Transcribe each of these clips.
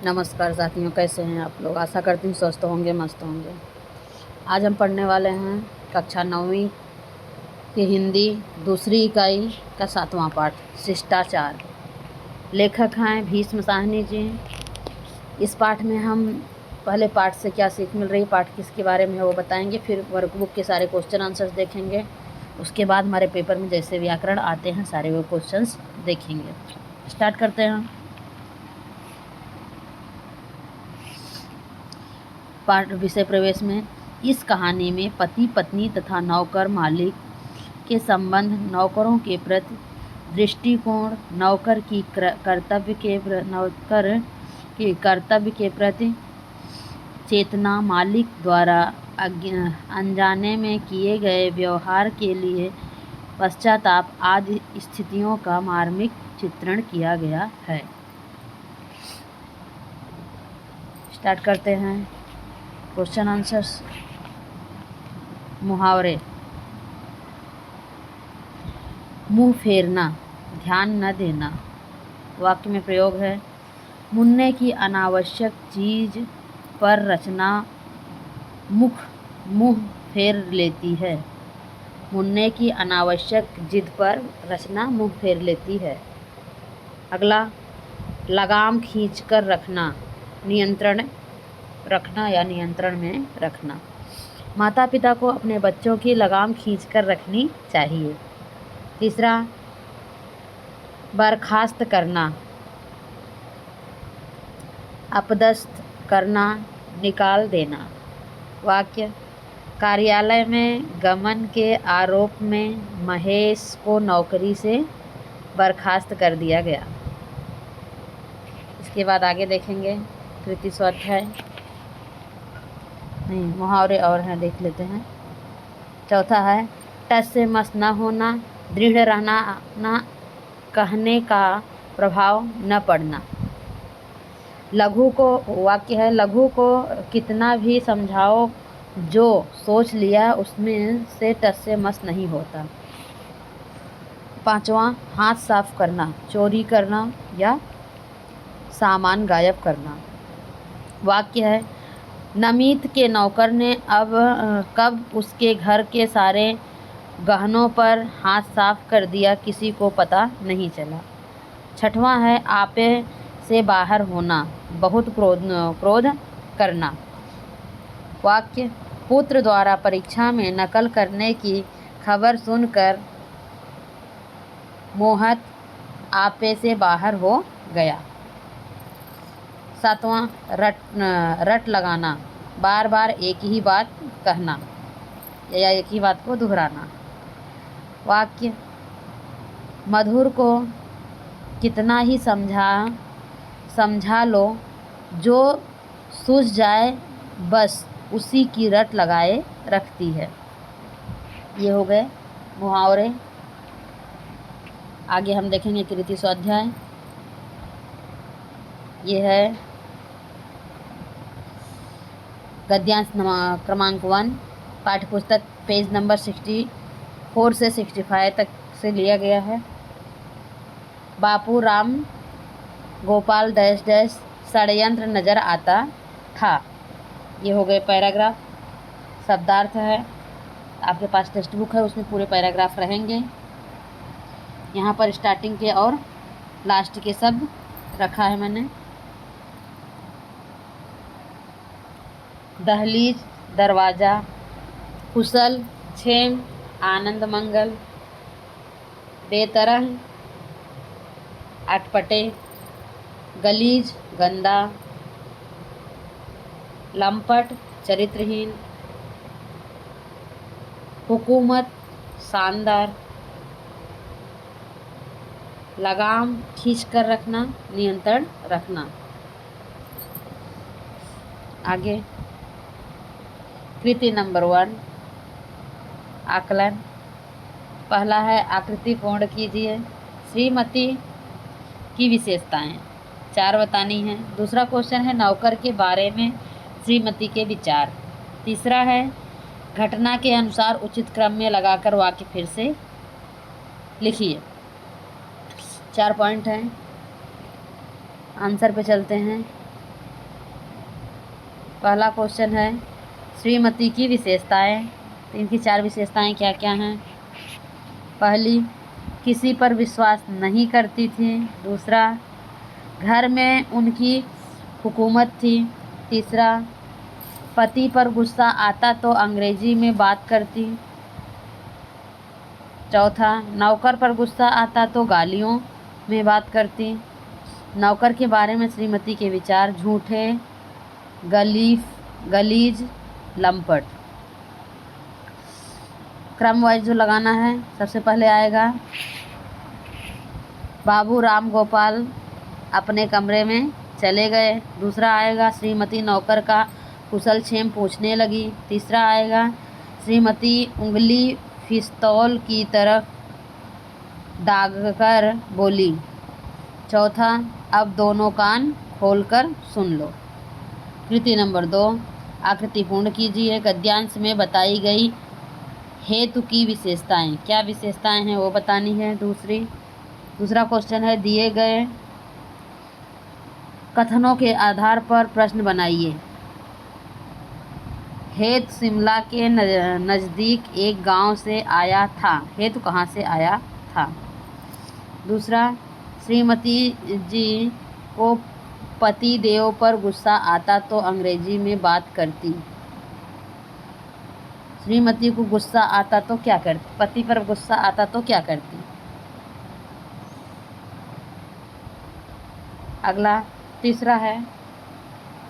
नमस्कार साथियों, कैसे हैं आप लोग। आशा करती हूँ स्वस्थ होंगे, मस्त होंगे। आज हम पढ़ने वाले हैं कक्षा 9वीं की हिंदी दूसरी इकाई का 7वां पाठ शिष्टाचार। लेखक हैं भीष्म साहनी जी। इस पाठ में हम पहले पाठ से क्या सीख मिल रही, पाठ किसके बारे में है वो बताएंगे, फिर वर्कबुक के सारे क्वेश्चन आंसर्स देखेंगे। उसके बाद हमारे पेपर में जैसे व्याकरण आते हैं सारे वो क्वेश्चंस देखेंगे। स्टार्ट करते हैं। पाठ विषय प्रवेश में इस कहानी में पति पत्नी तथा नौकर मालिक के संबंध, नौकरों के प्रति दृष्टिकोण, नौकर की कर्तव्य के प्रति चेतना, मालिक द्वारा अनजाने में किए गए व्यवहार के लिए पश्चाताप आदि स्थितियों का मार्मिक चित्रण किया गया है। स्टार्ट करते हैं क्वेश्चन आंसर्स। मुहावरे। मुंह फेरना, ध्यान न देना। वाक्य में प्रयोग है। मुन्ने की अनावश्यक चीज पर रचना मुंह फेर लेती है। मुन्ने की अनावश्यक जिद पर रचना मुंह फेर लेती है। अगला, लगाम खींचकर रखना, नियंत्रण रखना या नियंत्रण में रखना। माता पिता को अपने बच्चों की लगाम खींचकर रखनी चाहिए। तीसरा, बर्खास्त करना, अपदस्थ करना, निकाल देना। वाक्य, कार्यालय में गमन के आरोप में महेश को नौकरी से बर्खास्त कर दिया गया। इसके बाद आगे देखेंगे कृति स्वाध्याय, नहीं मुहावरे और हैं, देख लेते हैं। चौथा है टस से मस न होना, दृढ़ रहना, ना कहने का प्रभाव न पड़ना। लघु को, वाक्य है, लघु को कितना भी समझाओ जो सोच लिया उसमें से टस से मस नहीं होता। पांचवा, हाथ साफ करना, चोरी करना या सामान गायब करना। वाक्य है, नमित के नौकर ने कब उसके घर के सारे गहनों पर हाथ साफ कर दिया किसी को पता नहीं चला। छठवां है, आपे से बाहर होना, बहुत क्रोध करना। वाक्य, पुत्र द्वारा परीक्षा में नकल करने की खबर सुनकर मोहत आपे से बाहर हो गया। सातवां, रट लगाना, बार बार एक ही बात कहना या एक ही बात को दोहराना। वाक्य, मधुर को कितना ही समझा लो, जो सूझ जाए बस उसी की रट लगाए रखती है। ये हो गए मुहावरे। आगे हम देखेंगे कृति स्वाध्याय। ये है गद्यांश क्रमांक 1, पाठ्य पुस्तक पेज नंबर 64 से 65 तक से लिया गया है। बापू राम गोपाल डैश डैश षड्यंत्र नजर आता था। ये हो गए पैराग्राफ। शब्दार्थ है, आपके पास टेक्स्ट बुक है, उसमें पूरे पैराग्राफ रहेंगे। यहाँ पर स्टार्टिंग के और लास्ट के शब्द रखा है मैंने। दहलीज, दरवाज़ा, कुशल, क्षेम, आनंद मंगल, बेतरह, अटपटे, गलीज, गंदा, लंपट, चरित्रहीन, हुकूमत, शानदार, लगाम खींच कर रखना, नियंत्रण रखना। आगे कृति नंबर 1, आकलन। पहला है आकृति पूर्ण कीजिए। श्रीमती की विशेषताएं 4 बतानी हैं। दूसरा क्वेश्चन है नौकर के बारे में श्रीमती के विचार। तीसरा है घटना के अनुसार उचित क्रम में लगाकर वाक्य फिर से लिखिए। 4 पॉइंट हैं। आंसर पे चलते हैं। पहला क्वेश्चन है श्रीमती की विशेषताएं। तो इनकी 4 विशेषताएं क्या क्या हैं? पहली, किसी पर विश्वास नहीं करती थी। दूसरा, घर में उनकी हुकूमत थी। तीसरा, पति पर गुस्सा आता तो अंग्रेजी में बात करती। चौथा, नौकर पर गुस्सा आता तो गालियों में बात करती। नौकर के बारे में श्रीमती के विचार झूठे, गलीज, लंपट। क्रम वाइज जो लगाना है, सबसे पहले आएगा बाबू राम गोपाल अपने कमरे में चले गए। दूसरा आएगा श्रीमती नौकर का कुशल क्षेम पूछने लगी। तीसरा आएगा श्रीमती उंगली पिस्तौल की तरफ दागकर बोली। चौथा, अब दोनों कान खोलकर सुन लो। कृति नंबर 2, आकृति पूर्ण कीजिए। गद्यांश में बताई गई हेतु की विशेषताएं, क्या विशेषताएं हैं वो बतानी है। दूसरा क्वेश्चन है दिए गए कथनों के आधार पर प्रश्न बनाइए। हेतु शिमला के नज़दीक एक गांव से आया था। हेतु कहाँ से आया था? दूसरा, श्रीमती जी को पति देव पर गुस्सा आता तो अंग्रेजी में बात करती। श्रीमती को गुस्सा आता तो क्या करती? पति पर गुस्सा आता तो क्या करती? अगला तीसरा है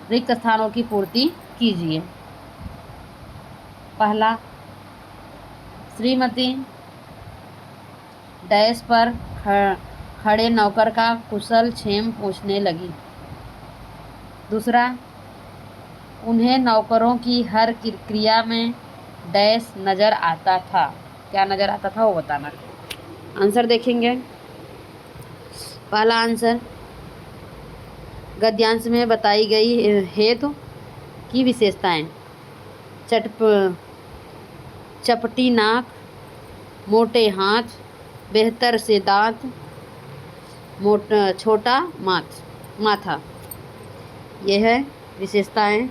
रिक्त स्थानों की पूर्ति कीजिए। पहला, श्रीमती डैश पर खड़े नौकर का कुशल क्षेम पूछने लगी। दूसरा, उन्हें नौकरों की हर क्रिया में डैश नज़र आता था। क्या नज़र आता था वो बताना। आंसर देखेंगे। पहला आंसर, गद्यांश में बताई गई हेतु की विशेषताएं। चपटी नाक, मोटे हाथ, बेहतर से दांत, छोटा माथा, यह है विशेषताएं।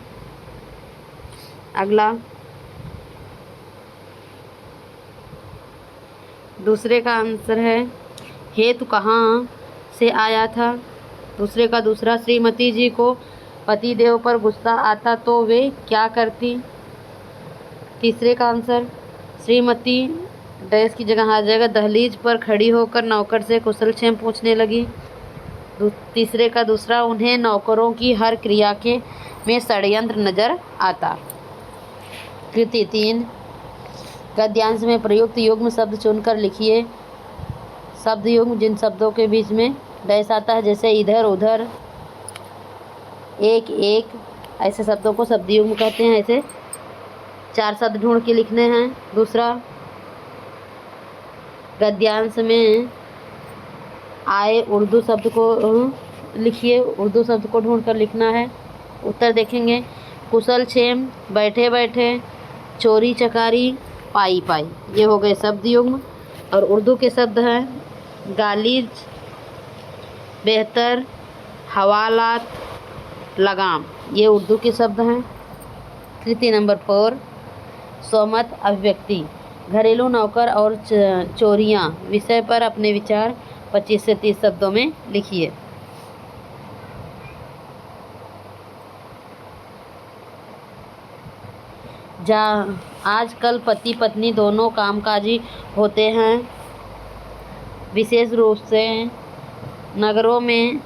अगला दूसरे का आंसर है हेतु कहाँ से आया था। दूसरे का दूसरा, श्रीमती जी को पति देव पर गुस्सा आता तो वे क्या करती। तीसरे का आंसर, श्रीमती डैश की जगह आ जाएगा दहलीज पर खड़ी होकर नौकर से कुशल क्षेम पूछने लगी। तीसरे का दूसरा, उन्हें नौकरों की हर क्रिया के में षड्यंत्र नजर आता। कृति 3, गद्यांश में प्रयुक्त युग्म शब्द चुनकर लिखिए। शब्द युग्म जिन शब्दों के बीच में डैश आता है, जैसे इधर, उधर, एक, ऐसे शब्दों को शब्द युग्म कहते हैं। ऐसे 4 शब्द ढूंढ के लिखने हैं। दूसरा, गद्यांश में आए उर्दू शब्द को लिखिए। उर्दू शब्द को ढूंढ कर लिखना है। उत्तर देखेंगे। कुशल क्षेम, बैठे बैठे, चोरी चकारी, पाई पाई, ये हो गए शब्द युग्म। और उर्दू के शब्द हैं गालिज, बेहतर, हवालात, लगाम, ये उर्दू के शब्द हैं। कृति नंबर 4, स्वमत अभिव्यक्ति। घरेलू नौकर और चोरियां विषय पर अपने विचार 25 से 30 शब्दों में लिखिए। आजकल पति पत्नी दोनों कामकाजी होते हैं। विशेष रूप से नगरों में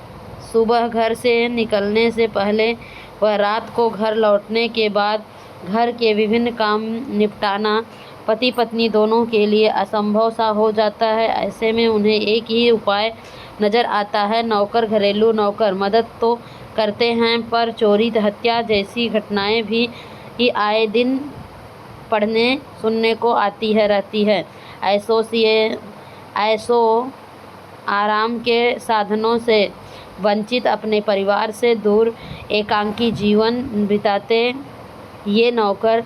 सुबह घर से निकलने से पहले व रात को घर लौटने के बाद घर के विभिन्न काम निपटाना पति पत्नी दोनों के लिए असंभव सा हो जाता है। ऐसे में उन्हें एक ही उपाय नज़र आता है। नौकर, घरेलू नौकर मदद तो करते हैं, पर चोरी हत्या जैसी घटनाएं भी आए दिन पढ़ने सुनने को आती रहती है। ऐसो आराम के साधनों से वंचित, अपने परिवार से दूर एकांकी जीवन बिताते ये नौकर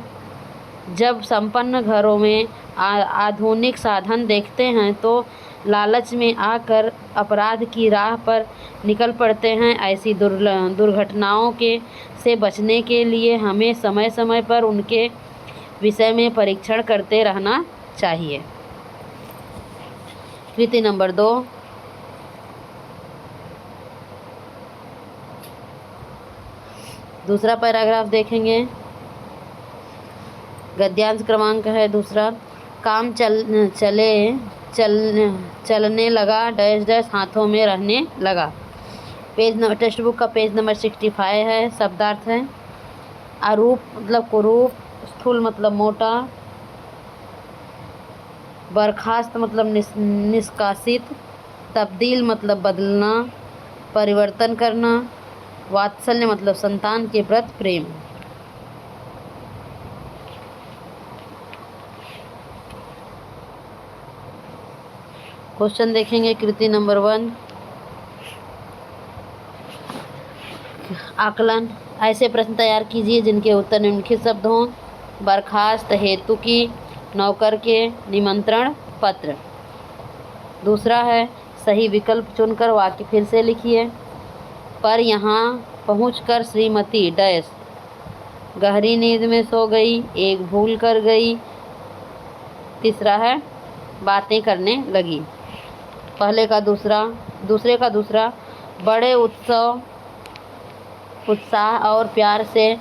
जब संपन्न घरों में आधुनिक साधन देखते हैं तो लालच में आकर अपराध की राह पर निकल पड़ते हैं। ऐसी दुर्घटनाओं से बचने के लिए हमें समय समय पर उनके विषय में परीक्षण करते रहना चाहिए। कृति नंबर 2। दूसरा पैराग्राफ देखेंगे। गद्यांश क्रमांक है दूसरा। काम चलने लगा डैश डैश हाथों में रहने लगा। टेक्स्ट बुक का पेज नंबर 65 है। शब्दार्थ है अरूप मतलब कुरूप, स्थूल मतलब मोटा, बर्खास्त मतलब निष्कासित, तब्दील मतलब बदलना, परिवर्तन करना, वात्सल्य मतलब संतान के प्रति प्रेम। क्वेश्चन देखेंगे। कृति नंबर 1 आकलन। ऐसे प्रश्न तैयार कीजिए जिनके उत्तर निम्नलिखित शब्द हों। बर्खास्त, हेतु की, नौकर के, निमंत्रण पत्र। दूसरा है सही विकल्प चुनकर वाक्य फिर से लिखिए। पर यहाँ पहुँचकर श्रीमती डैश गहरी नींद में सो गई, एक भूल कर गई। तीसरा है बातें करने लगी। दूसरे का दूसरा बड़े उत्साह और प्यार से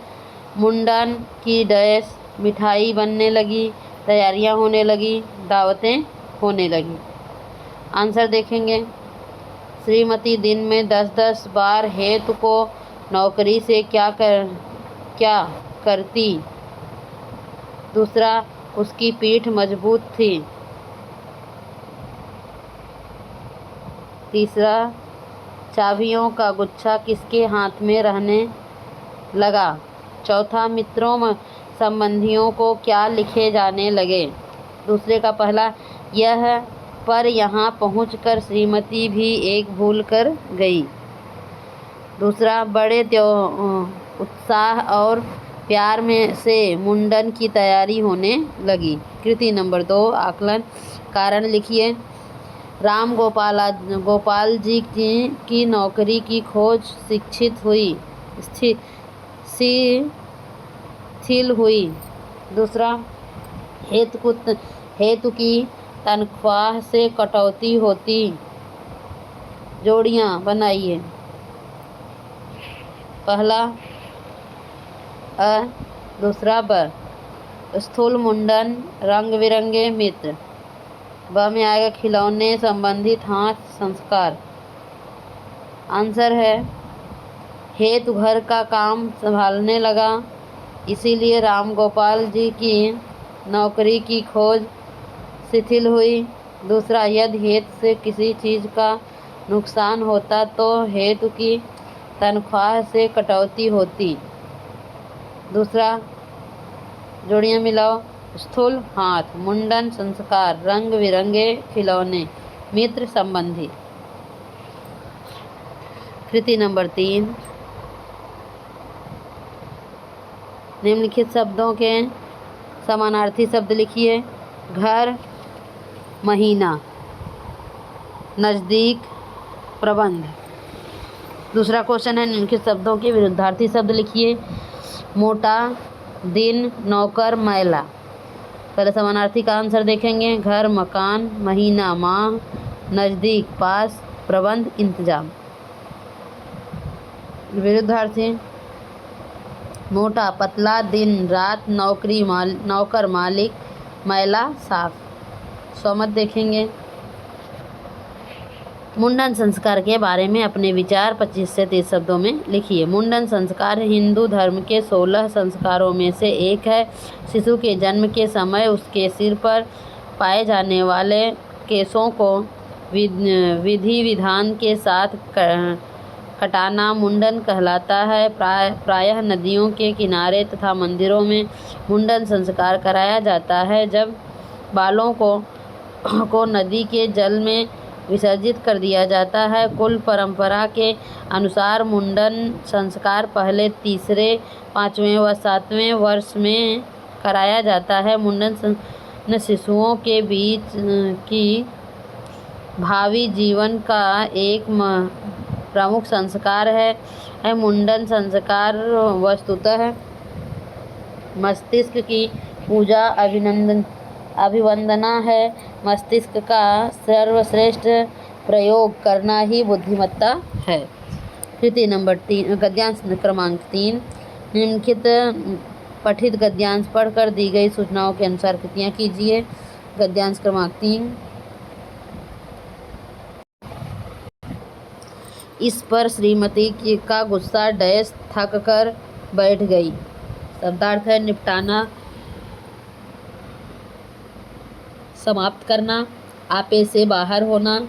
मुंडन की डैश, मिठाई बनने लगी, तैयारियां होने लगी, दावतें होने लगी। आंसर देखेंगे। श्रीमती दिन में 10-10 बार हेतु को नौकरी से क्या करती। दूसरा उसकी पीठ मजबूत थी। तीसरा चाबियों का गुच्छा किसके हाथ में रहने लगा। चौथा मित्रों संबंधियों को क्या लिखे जाने लगे। दूसरे का पहला यह पर यहाँ पहुँचकर श्रीमती भी एक भूल कर गई। दूसरा बड़े उत्साह और प्यार में से मुंडन की तैयारी होने लगी। कृति नंबर 2 आकलन। कारण लिखिए। राम गोपाल जी की नौकरी की खोज स्थिर हुई। दूसरा हेतु की तनख्वाह से कटौती होती। जोड़ियाँ बनाइए। पहला अ, दूसरा ब। स्थूल मुंडन, रंग बिरंगे मित्र। ब में आएगा खिलौने संबंधित हाथ संस्कार। आंसर है हेतु घर का काम संभालने लगा, इसीलिए राम गोपाल जी की नौकरी की खोज शिथिल हुई। दूसरा यदि हेतु से किसी चीज़ का नुकसान होता तो हेतु की तनख्वाह से कटौती होती। दूसरा जोड़ियाँ मिलाओ। स्थूल हाथ, मुंडन संस्कार, रंग बिरंगे खिलौने, मित्र संबंधी। कृति नंबर 3 निम्नलिखित शब्दों के समानार्थी शब्द लिखिए। घर, महीना, नज़दीक, प्रबंध। दूसरा क्वेश्चन है निम्नलिखित शब्दों के विरुद्धार्थी शब्द लिखिए। मोटा, दिन, नौकर, मैला। पहले समानार्थी का आंसर देखेंगे। घर मकान, महीना माह, नज़दीक पास, प्रबंध इंतजाम। विरुद्धार्थी मोटा पतला, दिन रात, नौकर मालिक, मैला साफ। स्वमत देखेंगे। मुंडन संस्कार के बारे में अपने विचार 25 से 30 शब्दों में लिखिए। मुंडन संस्कार हिंदू धर्म के 16 संस्कारों में से एक है। शिशु के जन्म के समय उसके सिर पर पाए जाने वाले केशों को विधि विधान के साथ कटाना मुंडन कहलाता है। प्रायः नदियों के किनारे तथा मंदिरों में मुंडन संस्कार कराया जाता है। जब बालों को नदी के जल में विसर्जित कर दिया जाता है। कुल परंपरा के अनुसार मुंडन संस्कार पहले तीसरे, 5वें व 7वें वर्ष में कराया जाता है। मुंडन शिशुओं के बीच की भावी जीवन का एक प्रमुख संस्कार है। मुंडन संस्कार वस्तुतः मस्तिष्क की पूजा अभिवंदना है। मस्तिष्क का सर्वश्रेष्ठ प्रयोग करना ही बुद्धिमत्ता है। कृति नंबर 3, गद्यांश क्रमांक 3। निम्नलिखित पठित गद्यांश पढ़कर दी गई सूचनाओं के अनुसार कृतियाँ कीजिए। गद्यांश क्रमांक 3। इस पर श्रीमती का गुस्सा डैश थक कर बैठ गई। शब्दार्थ है निपटाना, समाप्त करना, आपे से बाहर होना,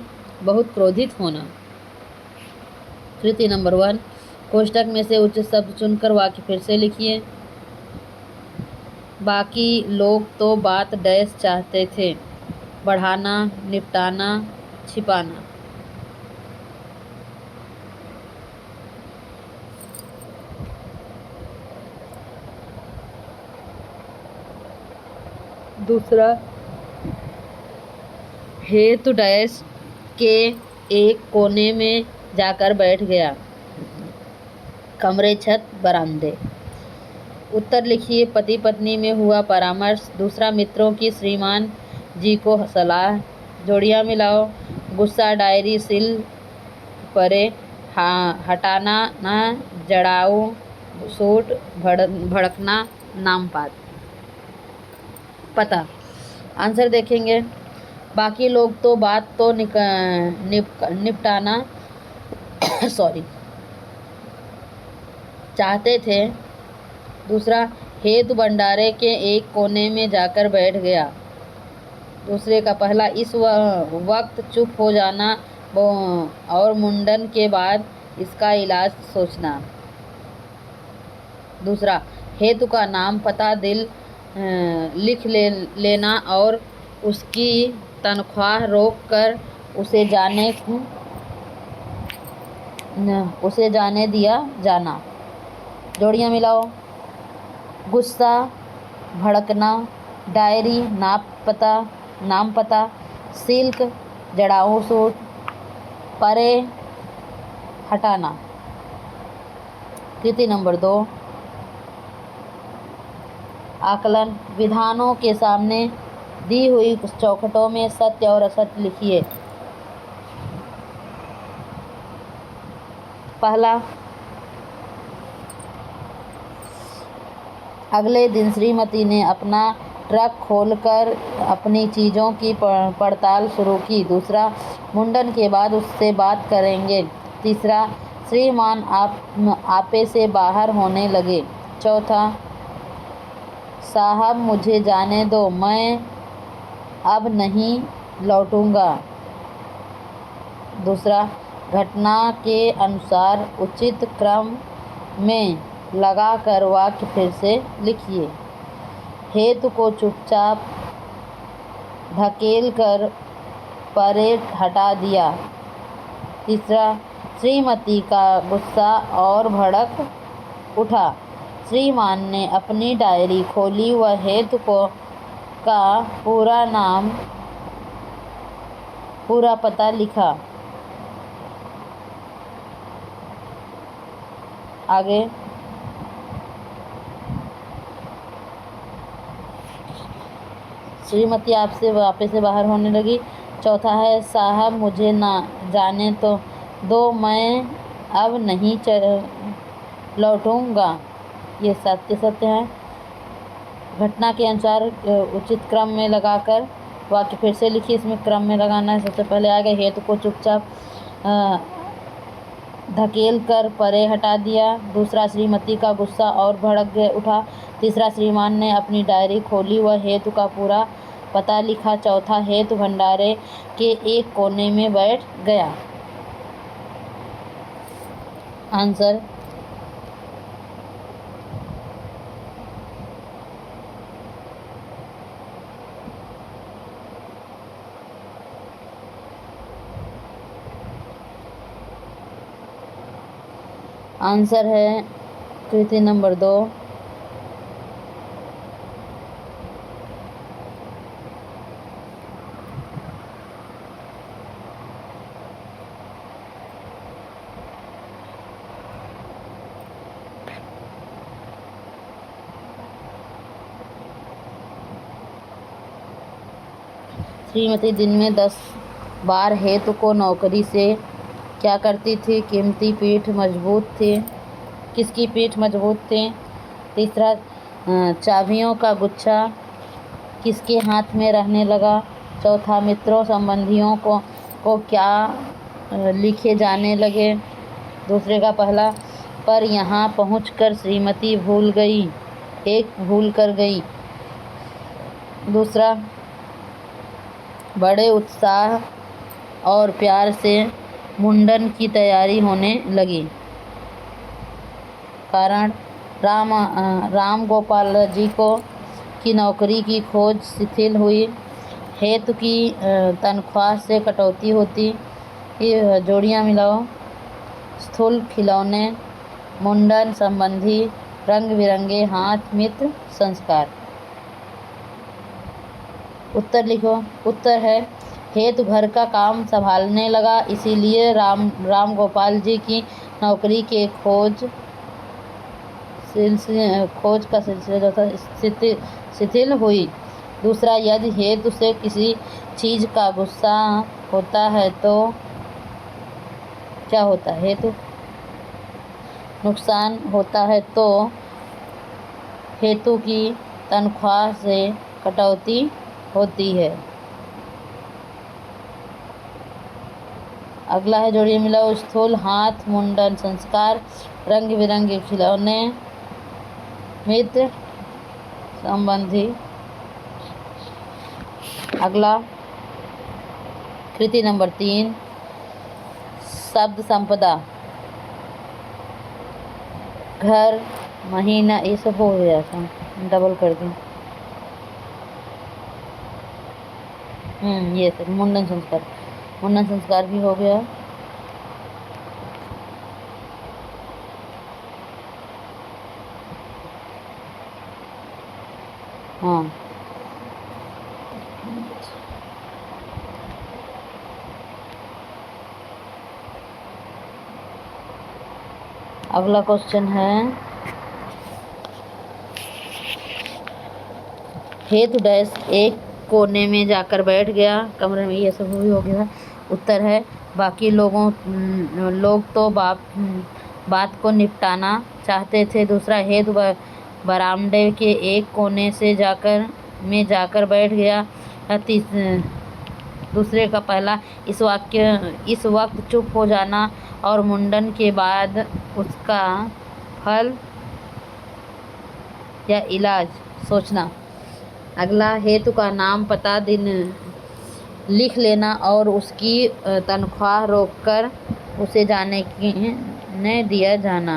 बहुत क्रोधित होना। कृति नंबर 1, कोष्टक में से उचित शब्द चुनकर वाक्य फिर से लिखिए। बाकी लोग तो बात डैश चाहते थे, बढ़ाना, निपटाना, छिपाना। दूसरा, हेतु डैश के एक कोने में जाकर बैठ गया। कमरे, छत, बरामदे। उत्तर लिखिए। पति पत्नी में हुआ परामर्श। दूसरा, मित्रों की श्रीमान जी को सलाह। जोड़ियाँ मिलाओ। गुस्सा, डायरी, सिल परे, हटाना, न जड़ाऊ, सूट, भड़कना, नामपात। पता। आंसर देखेंगे। बाकी लोग तो बात तो निपटाना चाहते थे। दूसरा, हेतु भंडारे के एक कोने में जाकर बैठ गया। दूसरे का पहला, इस वक्त चुप हो जाना और मुंडन के बाद इसका इलाज सोचना। दूसरा, हेतु का नाम, पता, दिल लिख लेना और उसकी तनख्वाह रोक कर उसे जाने दिया जाना। जोड़ियाँ मिलाओ। गुस्सा, भड़कना, डायरी, नाम पता, सिल्क, जड़ाऊ सूट, परे, हटाना। कृति नंबर 2, आकलन। विधानों के सामने दी हुई चौखटों में सत्य और असत्य लिखिए। पहला, अगले दिन श्रीमती ने अपना ट्रक खोलकर अपनी चीज़ों की पड़ताल शुरू की। दूसरा, मुंडन के बाद उससे बात करेंगे। तीसरा, श्रीमान आपे से बाहर होने लगे। चौथा, साहब मुझे जाने दो, मैं अब नहीं लौटूंगा। दूसरा, घटना के अनुसार उचित क्रम में लगाकर वाक्य फिर से लिखिए। हेतु को चुपचाप धकेल कर परे हटा दिया। तीसरा, श्रीमती का गुस्सा और भड़क उठा। श्रीमान ने अपनी डायरी खोली व हेतु का पूरा नाम, पूरा पता लिखा। आगे, श्रीमती आपसे वापस से बाहर होने लगी। चौथा है, साहब मुझे ना जाने तो दो, मैं अब नहीं लौटूंगा। ये सत्य है। घटना के अनुसार उचित क्रम में लगाकर वाक्य फिर से लिखिए। इसमें क्रम में लगाना है। सबसे पहले आ गया, हेतु को चुपचाप धकेल कर परे हटा दिया। दूसरा, श्रीमती का गुस्सा और भड़क उठा। तीसरा, श्रीमान ने अपनी डायरी खोली व हेतु का पूरा पता लिखा। चौथा, हेतु भंडारे के एक कोने में बैठ गया। आंसर, आंसर है कृति नंबर 2। श्रीमती दिन में 10 बार हेतु को नौकरी से क्या करती थी? कीमती पीठ मजबूत थे। किसकी पीठ मजबूत थे? तीसरा, चाबियों का गुच्छा किसके हाथ में रहने लगा? चौथा, मित्रों संबंधियों को क्या लिखे जाने लगे? दूसरे का पहला, पर यहाँ पहुँचकर श्रीमती भूल गई, एक भूल कर गई। दूसरा, बड़े उत्साह और प्यार से मुंडन की तैयारी होने लगी। कारण, राम गोपाल जी की नौकरी की खोज शिथिल हुई। हेतु की तनख्वाह से कटौती होती। ये जोड़ियाँ मिलाओ। स्थूल खिलौने, मुंडन संबंधी, रंग बिरंगे हाथ, मित्र, संस्कार। उत्तर लिखो। उत्तर है, हेतु घर का काम संभालने लगा, इसीलिए राम गोपाल जी की नौकरी के खोज का सिलसिला जो था शिथिल हुई। दूसरा, यदि हेतु से किसी चीज़ का गुस्सा होता है तो क्या होता है? हेतु नुकसान होता है तो हेतु की तनख्वाह से कटौती होती है। अगला है जोड़िए मिलाओ। स्थूल हाथ, मुंडन, संस्कार, रंग बिरंगे खिलौने, मित्र संबंधी। अगला कृति नंबर 3, शब्द संपदा। घर, महीना, ये सब हो गया था, डबल कर दें। ये सब मुंडन संस्कार भी हो गया। हाँ, अगला क्वेश्चन है, हेतु डैश एक कोने में जाकर बैठ गया कमरे में। ये सब भी हो गया। उत्तर है, बाकी लोग तो बात को निपटाना चाहते थे। दूसरा, हेतु बरामदे के एक कोने से जाकर बैठ गया। दूसरे का पहला, इस वक्त चुप हो जाना और मुंडन के बाद उसका फल या इलाज सोचना। अगला, हेतु का नाम, पता, दिन लिख लेना और उसकी तनख्वाह रोककर उसे जाने दिया जाना।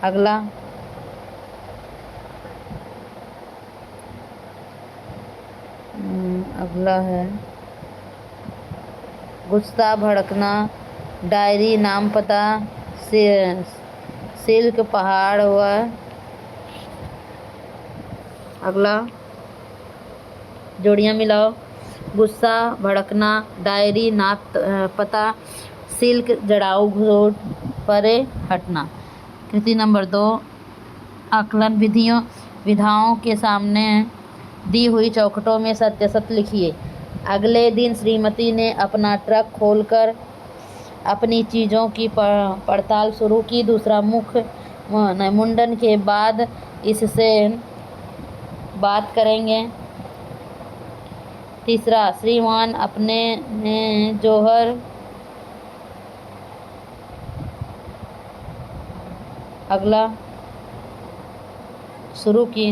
अगला, है गुस्सा, भड़कना, डायरी, नाम, पता, सिल्क, पहाड़ हुआ। अगला जोड़ियाँ मिलाओ। गुस्सा, भड़कना, डायरी, नाप पता, सिल्क, जड़ाऊ, घोड़, परे, हटना। कृति नंबर 2, आकलन विधाओं के सामने दी हुई चौखटों में सत्य लिखिए। अगले दिन श्रीमती ने अपना ट्रक खोलकर अपनी चीज़ों की पड़ताल शुरू की। दूसरा, मुंडन के बाद इससे बात करेंगे। तीसरा, श्रीमान अपने ने जौहर अगला शुरू की।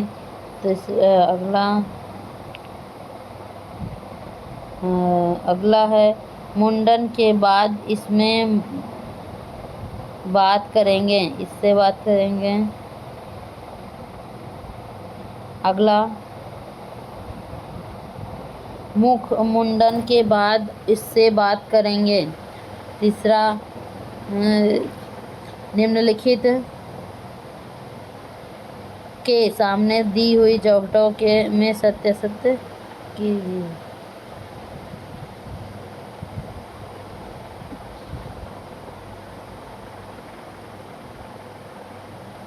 अगला है, मुंडन के बाद इसमें बात करेंगे, इससे बात करेंगे। अगला, मुंडन के बाद इससे बात करेंगे। तीसरा, निम्नलिखित के सामने दी हुई चौखटों में सत्य कीजिए।